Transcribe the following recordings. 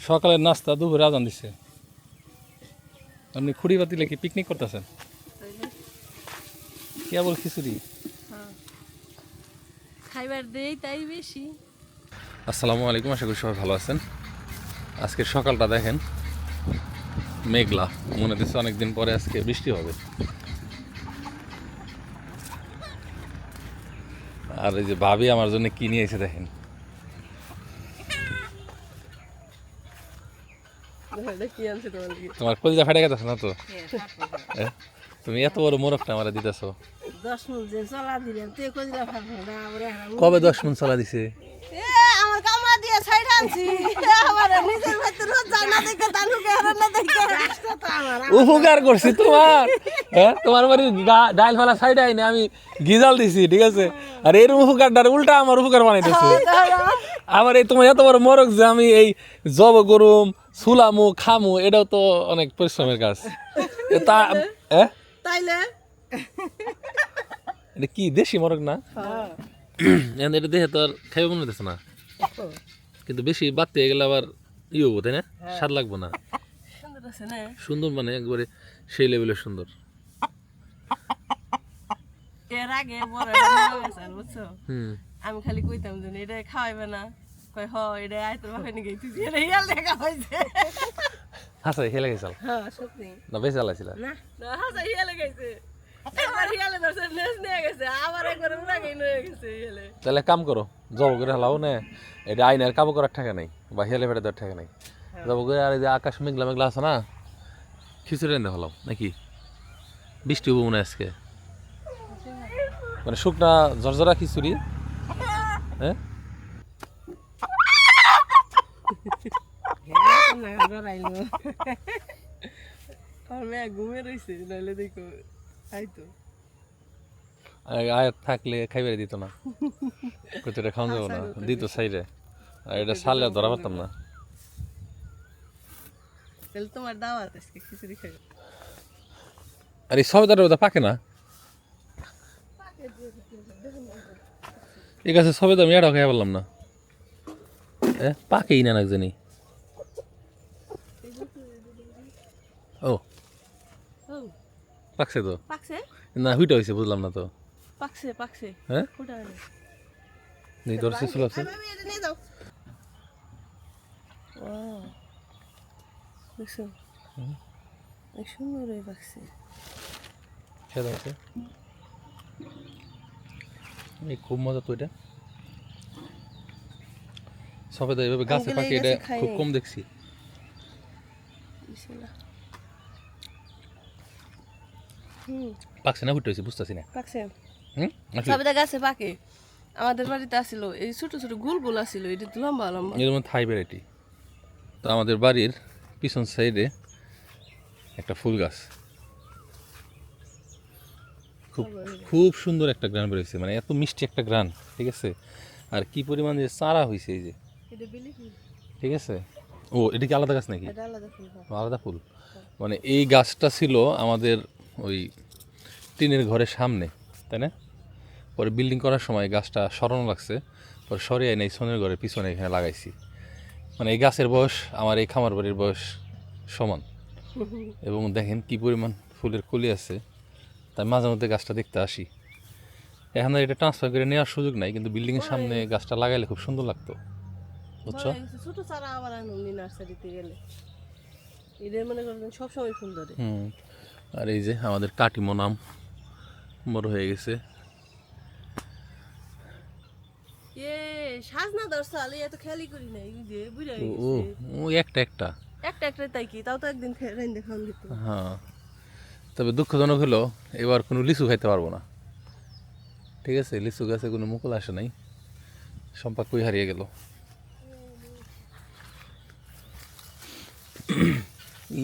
সকালের নাস্তা দুপুরে আজান দিছে। আপনি খুঁড়ি বাতিলে কি পিকনিক করতেছেন? কেবল খিচুড়ি খাইবার দেই তাই বেশি। আসসালামু আলাইকুম, আশা করি সবাই ভালো আছেন। আজকের সকালটা দেখেন মেঘলা, মনে হচ্ছে অনেকদিন পরে আজকে বৃষ্টি হবে। আর এই যে ভাবি আমার জন্য কি নিয়ে এসে দেখেন। তোমার কলিজা ফাটে গেছে না তো? তুমি এত বড় মোরগটা আমার দিতেছো। 10 মিনিট যে চলা দিলেন তে কইলা ফাটবে না আমরে। কবে 10 মিনিট চলা দিছে? আমার কামড়া দিয়ে ছাইড আনছি আমার নিজের ভিতর রোজ জানা দেখে তালুকে হারানা দেখে রাস্তা তো আমার উপকার করছি তোমার। হ্যাঁ, তোমার বাড়ি ডাইল ফালা সাইড আইনে আমি গিজাল দিছি, ঠিক আছে? আর এর উপকারটার উল্টা আমার উপকার বানাইতেছে। আমার এই তোমার এত বড় মোরগ যে আমি এই জব গরুম সুলামু খামু, এটাও তো অনেক পরিশ্রমের কাজ। তা তাইলে এটা কি দেশি মোরগ না? এটা দেখে তো আর খাইবে মনে হতেছে না, কিন্তু বেশি বাড়তে গেলে আবার ই হবো, তাই না? স্বাদ লাগবো না। সুন্দর আছে না? সুন্দর মানে একবারে সেই লেভেলের সুন্দর। এর আগে বড় গেছে বুঝছো? আমি খালি কইতাম যে এটা খাওয়াইবে না, কই হ এটা আইতো বাপে নি গেছি এটা হিয়াল দেখা হইছে। হাসা হেলে গেছাল? হ্যাঁ সত্যি না বেশি চালাইছিল না, না হাসা হিয়ালে গেছে। একবার হিয়ালে ধরছে নেস নিয়ে গেছে, আবার একবার উড়া গই নিয়ে গেছে হিয়ালে। তাহলে কাম করো, জব করে হালাও না, এটা আইনের কাবু করার টাকা নাই বা হেলে ফেটে দেওয়ার টাকা নাই। জব করে আর এই যে আকাশ মেঘলা মেঘলা আছে না, খিচুড়ি এনে হলাও নাকি? বৃষ্টি হবো মনে হয় আজকে, মানে শুকনা ঝরঝরা খিচুড়ি। হ্যাঁ ঘুমে রয়েছে নাহলে দেখো আইতো আয়াত থাকলে খাইবে দিত না, কতটা খাওয়া যাবো না, দিত সাইডে। আর এটা সালে ধরা পারতাম না। তাহলে তোমার দাওয়াত আজকে খিচুড়ি খাই। আর এই সবেদাটা ওটা পাকে না, এই গাছে সবেদা আমি এটাও খাই বললাম না। পাকেই না জানি। ও পাকছে তো, পাকছে না হুইটা হয়েছে বুঝলাম না তো। পাকছে পাকছে হ্যাঁ ওটা আনো। এই ধরছে চলে আসছে। আমি এটা নিয়ে যাও। ওয়াও দেখছো এই সুন্দর হয়ে পাকছে। খেয়ে আছে এই খুব মজা তো এটা। সবেদা এইভাবে গাছে পাকে এটা খুব কম দেখছি। পাকছে না হুইটা হয়েছে বুঝতেছি না। পাকছে আসলে সবেদা গাছে পাকে। আমাদের বাড়িতে আসিল এই ছোট ছোট গোল গোল আসিল, এটা তো লম্বা লম্বা। এর মধ্যে থাই ভ্যারাইটি। তো আমাদের বাড়ির পিছন সাইডে একটা ফুল গাছ, খুব খুব সুন্দর একটা গ্রান বেরোচ্ছে, মানে এত মিষ্টি একটা গ্রান, ঠিক আছে? আর কি পরিমাণ যে চারা হয়েছে এই যে, এটা বেলি ফুল। ঠিক আছে? ও এটা কি আলাদা গাছ নাকি? এটা আলাদা ফুল। আলাদা ফুল, মানে এই গাছটা ছিল আমাদের ওই টিনের ঘরের সামনে, তাই না? পরে বিল্ডিং করার সময় গাছটা সরানো লাগছে, পরে সরিয়ে এনে সোনের ঘরের পিছনে এখানে লাগাইছি। মানে এই গাছের বয়স আমার এই খামার বাড়ির বয়স সমান। এবং দেখেন কি পরিমাণ ফুলের কলি আছে, তাই মাঝে মধ্যে গাছটা দেখতে আসি। এখন আর এটা ট্রান্সফার করে নেওয়ার সুযোগ নাই, কিন্তু বিল্ডিংয়ের সামনে গাছটা লাগাইলে খুব সুন্দর লাগতো, বুঝছো? ছোট চারা আবার আনুনি নার্সারিতে গেলে, এদের মনে করেন সবসময় ফুল ধরে। আর এই যে আমাদের কাটিমো নাম বড় হয়ে গেছে। এ সাজনা দর্শাল এত খেয়ালই করি না, এই যে বুড়া হয়ে ও গেছে। ও একটা একটা একটা একটা তাই কি, তাও তো একদিন রাইন্দে খাওয়ান দিত। হ্যাঁ, তবে দুঃখজনক হলো এবার কোনো লিচু খাইতে পারবো না, ঠিক আছে? লিচু গাছে কোনো মুকুল আসে নাই, সম্পা কই হারিয়ে গেল।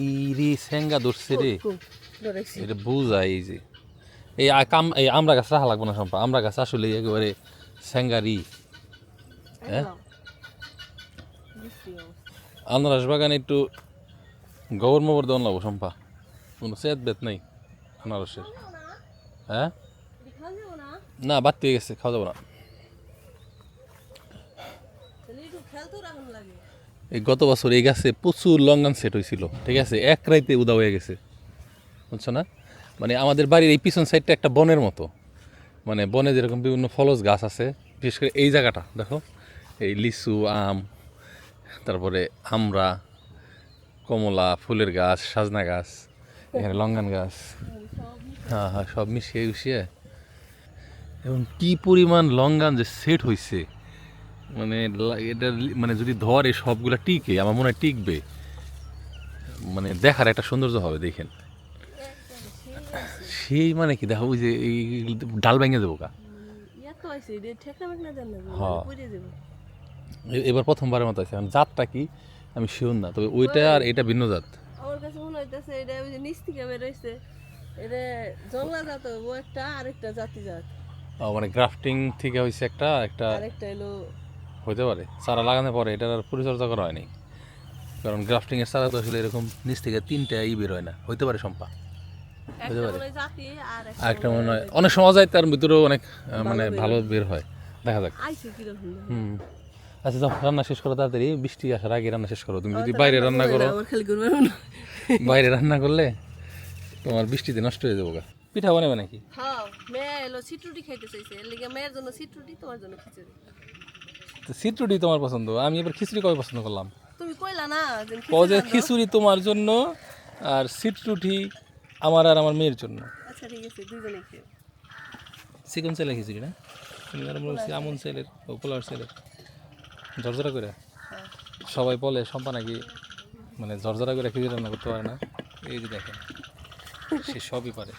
ইরে স্যাঙ্গা ধরছে রে, এটা বুঝা। এই যে এই আমরা গাছ রাখা লাগবো না সম্পা, আমরা গাছ আসলে একেবারে স্যাঙ্গারি। হ্যাঁ, আনারস বাগানে একটু গোবর মোবর দেওয়ান লাগবো সম্পা, কোনো সেদ বেত নেই আনারসের। হ্যাঁ না বাড়তে গেছে, খাওয়া যাবো না। একটু খেলতেও রাখুন লাগে। এই গত বছর এই গাছে প্রচুর লঙ্গান সেট হয়েছিল, ঠিক আছে, এক রাইতে উদা হয়ে গেছে, বুঝছো না? মানে আমাদের বাড়ির এই পিছন সাইডটা একটা বনের মতো, মানে বনে যেরকম বিভিন্ন ফলজ গাছ আছে, বিশেষ করে এই জায়গাটা দেখো, এই লিচু, আম, তারপরে আমরা, কমলা ফুলের গাছ, সাজনা গাছ, এখানে লঙ্গান গাছ, হ্যাঁ হ্যাঁ, সব মিশিয়ে উশিয়ে এবং কি পরিমাণ লঙ্গান যে সেট হয়েছে, মানে এটা মানে যদি ধরে সবগুলা টিকে, আমার মনে হয় টিকবে, মানে দেখার একটা সৌন্দর্য হবে, দেখেন সেই মানে কি দেখো, ওই যে এই ডাল ভেঙে দেবো কা। ইয়া তো আছে রে ঠেকনা মেকনা দেন না হ্যাঁ। পড়ে যাবে। এবার প্রথমবারের মতো আছে, এখন জাতটা কি আমি শিওর না, তবে ওইটা আর এটা ভিন্ন জাত। আমার কাছে মনে হইতাছে এটা ওই যে নিচ থেকে বের হইছে, এটা জংলা জাত ও একটা আরেকটা জাতি জাত, মানে গ্রাফটিং থেকে হয়েছে একটা একটা আরেকটা হলো হইতে পারে, চারা লাগানোর পরে এটার আর পরিচর্যা করা হয়নি, কারণ গ্রাফটিংয়ের চারা তো আসলে এরকম নিচ থেকে তিনটা বের হয় না, হইতে পারে সম্পা, একটা মনে হয় জাতি আর আর একটা মনে হয় অনেক সময় যায় তার ভিতরেও অনেক মানে ভালো বের হয়, দেখা যাক। আইছে কি রকম হুম, আচ্ছা যাও, রান্না শেষ করো তাড়াতাড়ি, বৃষ্টি আসার আগে রান্না শেষ করো। তুমি যদি বাইরে রান্না করো, আমার খালি করবে না। বাইরে রান্না করলে তোমার বৃষ্টিতে নষ্ট হয়ে যাবো গা। পিঠা বানাবে নাকি? হ্যাঁ, মেয়ে এলো সিটরুটি খাইতে চাইছে, এর লিগে মেয়ের জন্য সিটরুটি, তোমার জন্য খিচুড়ি। তো সিটরুটি তোমার পছন্দ, আমি এবার খিচুড়ি কবে পছন্দ করলাম? তুমি কইলা না যে কবে খিচুড়ি রান্না? খিচুড়ি তোমার জন্য আর সিটরুটি আমার আর আমার মেয়ের জন্য। আচ্ছা ঠিক আছে, দুইজনে খেয়ে। চিকন চাইলে খিচুড়ি না, তুমি আর আমরা বলছি আমন চাইলের, ও পোলার চাইলের ঝরঝরা করে। হ্যাঁ। সবাই বলে সম্পা নাকি মানে ঝরঝরা করে খিচুড়ি রান্না করতে পারে না, এই যে দেখেন সে সবই পারে,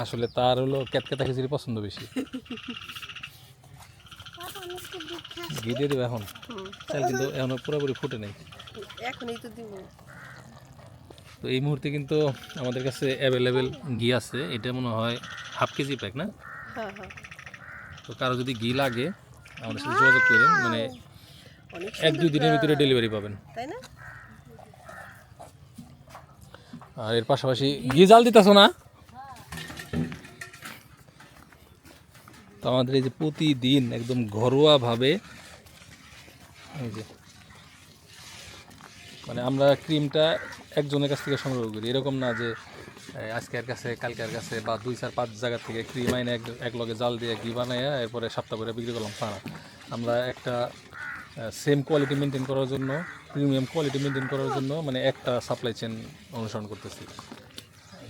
আসলে তার হলো ক্যাতক্যাতা খিচুড়ি পছন্দ বেশি। ঘি দিয়ে দেবে এখন, হুম, চাল কিন্তু এখনো পুরোপুরি ফুটে নেই। এখনই তো দিব। তো এই মুহূর্তে কিন্তু আমাদের কাছে অ্যাভেলেবেল ঘি আছে, এটা মনে হয় হাফ কেজি প্যাক না? হ্যাঁ হ্যাঁ, তো কারো যদি ঘি লাগে আমাদের সাথে যোগাযোগ করেন, মানে অনেক 1-2 দিনের ভিতরে ডেলিভারি পাবেন। তাই না? আর এর পাশাপাশি ঘি জাল দিতেছো না? তো আমাদের এই যে প্রতিদিন একদম ঘরোয়াভাবে এই যে মানে আমরা ক্রিমটা একজনের কাছ থেকে সংগ্রহ করি, এরকম না যে আজকের কাছে কালকের কাছে বা 2-4-5 জায়গা থেকে ক্রিম আইনে এক লগে জাল দিয়ে ঘি বানাইয়া এরপরে সপ্তাহ করে বিক্রি করলাম, তা না। আমরা একটা সেম কোয়ালিটি মেনটেন করার জন্য, প্রিমিয়াম কোয়ালিটি মেনটেন করার জন্য মানে একটা সাপ্লাই চেন অনুসরণ করতেছি,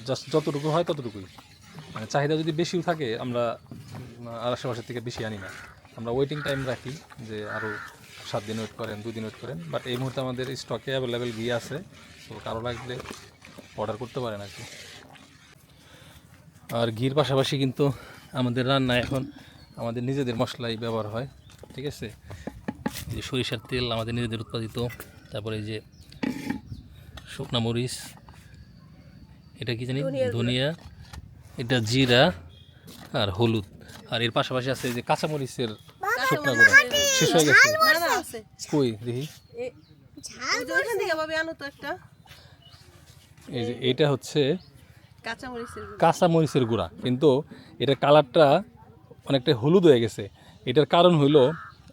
জাস্ট যতটুকু হয় ততটুকুই। মানে চাহিদা যদি বেশিও থাকে আমরা আর আশেপাশের থেকে বেশি আনি না, আমরা ওয়েটিং টাইম রাখি যে আরও 7 দিন ওয়েট করেন, 2 দিন ওয়েট করেন, বাট এই মুহূর্তে আমাদের স্টকে অ্যাভেলেবেল ঘি আছে, তো কারো লাগলে অর্ডার করতে পারেন আর কি। আর ঘির পাশাপাশি কিন্তু আমাদের রান্নায় এখন আমাদের নিজেদের মশলাই ব্যবহার হয়, ঠিক আছে। এই যে সরিষার তেল আমাদের নিজেদের উৎপাদিত, তারপরে এই যে শুকনা মরিচ, এটা কি জানি ধনিয়া, এটা জিরা আর হলুদ, আর এর পাশাপাশি আছে এই যে কাঁচামরিচের শুকনা গুঁড়া, শেষ হয়ে গেছে। না না আছে। কই দেখি, ওই যে ওইখান থেকে ভাবে আনো তো একটা এই যে এইটা হচ্ছে কাঁচা মরিচের গুঁড়ো। কাঁচামরিচের গুঁড়া, কিন্তু এটার কালারটা অনেকটা হলুদ হয়ে গেছে। এটার কারণ হইলো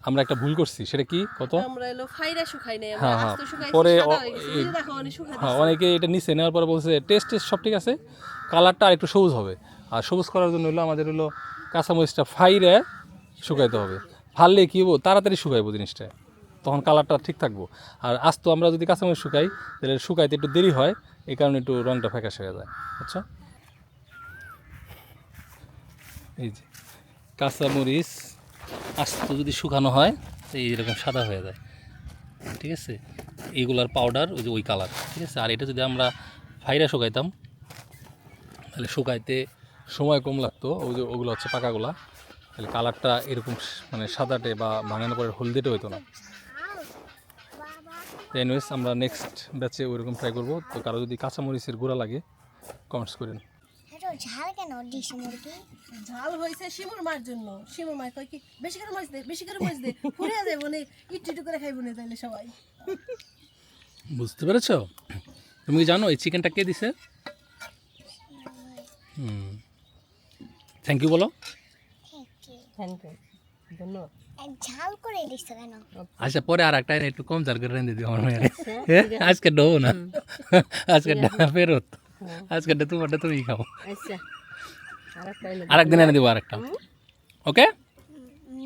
আমরা একটা ভুল করছি, সেটা কি কত? আমরা এলো ফাইরা শুকাই নাই, আমরা হ্যাঁ হ্যাঁ, আস্ত শুকাই পরে সাদা হয়ে গেছে। এই যে দেখো অনেক শুকাই হ্যাঁ, অনেকে এটা নিচে নেওয়ার পরে বলছে টেস্ট সব ঠিক আছে, কালারটা আর একটু সবুজ হবে, আর সবুজ করার জন্য হলো আমাদের হলো কাঁচামরিচটা ফাইরে শুকাইতে হবে, ফাললে কী হবো তাড়াতাড়ি শুকাইবো জিনিসটা, তখন কালারটা ঠিক থাকবো। আর আস্ত আমরা যদি কাঁচামরিচ শুকাই তাহলে শুকাইতে একটু দেরি হয়, এই কারণে একটু রঙটা ফ্যাকাশে হয়ে যায়, আচ্ছা। এই যে কাঁচামরিচ আস্ত যদি শুকানো হয় তো এইরকম সাদা হয়ে যায়, ঠিক আছে। এইগুলার পাউডার ওই যে ওই কালার, ঠিক আছে। আর এটা যদি আমরা ফাইরা শুকাইতাম তাহলে শুকাইতে সময় কম লাগতো, ওই যে ওগুলো হচ্ছে পাকাগুলা, তাহলে কালারটা এরকম মানে সাদাটে বা ভাঙানোর পরে হলদেটে হইতো না। এনিওয়েজ আমরা নেক্সট ব্যাচে ওইরকম ট্রাই করবো। তো কারো যদি কাঁচামরিচের গুঁড়া লাগে কমেন্টস করেন। ঝাল কেন ডিশ মুরগি? ঝাল হয়েছে শিমুর মার জন্য। শিমুর মা কয় কি বেশি করে মরিচ দে, বেশি করে মরিচ দে, ফুরিয়ে যাবে না, একটু একটু করে খাইব না তাহলে সবাই। বুঝতে পেরেছো? তুমি কি জানো এই চিকেনটা কে দিছে? থ্যাংক ইউ বলো। থ্যাংক ইউ, ধন্যবাদ। ঝাল করে দিছো কেন? আচ্ছা পরে আর একটা এনে একটু কম ঝাল করে রেঁধে দিও আমার মেয়ের আজকে ডো না আজকে ফেরত আজকে তোমারটা তুমি খাও আচ্ছা আরেকটা এনে আরেকদিন এনে দেবো আরেকটা ওকে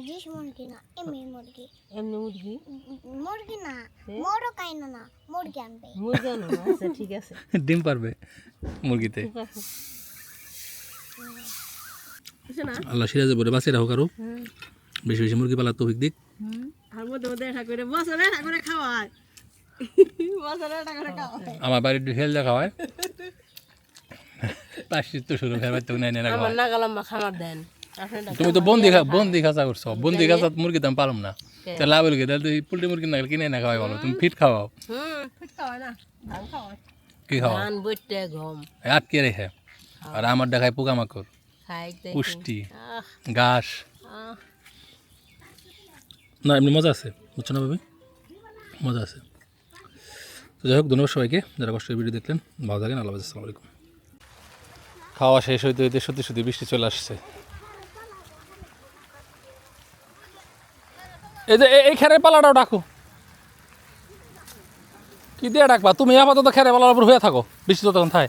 ডিশ মুরগি না, এমনি মুরগি। এমনি মুরগি মুরগি না, মোরও কাইনো না, মুরগি আনবে। মুরগি আনো না? আচ্ছা ঠিক আছে ডিম পারবে মুরগিতে বুঝছো না আল্লাহ সিরাজে বলে বাঁচিয়ে রাখো কারো বেশি বেশি মুরগি পালার তৌফিক দিক আর মধ্যে মধ্যে এটা করে বছরে এটা করে খাওয়ায় বছরে এটা করে খাওয়ায় আমার বাড়ির হেল দেখা হয় প্লাস্টিক তো শুরু ফেরবার তো নাই না আমার নাগালাম্মা খামার দেন আপনি এটা তুমি তো বন্দি খাঁচা করছো বন্দি খাঁচা মুরগি দাম পারম না তা লাভ হলো কি তাহলে তুই পোল্ট্রি মুরগি না কিনে না খাওয়াই ভালো তুমি ফিট খাওয়াও ফিট খাওয়ায় না ধান খাওয়ায় কি খাওয়াও ধান বইতে গম আটকে রেখে আর আমার দেখায় পোকামাকড় খাইতে পুষ্টি আহ ঘাস আহ না এমনি মজা আছে বুঝছো না ভাবি মজা আছে তো যাই হোক ধন্যবাদ সবাইকে যারা কষ্ট করে ভিডিও দেখলেন ভালো থাকেন আল্লাহ হাফেজ আসসালামু আলাইকুম খাওয়া শেষ হইতে হইতে সত্যি সত্যি বৃষ্টি চলে আসছে এই যে এই খেরের পালাটাও ডাকো কি দিয়ে ডাকবা তুমি আপাতত খেরে পালার উপর হয়ে থাকো বৃষ্টি তো তখন থায়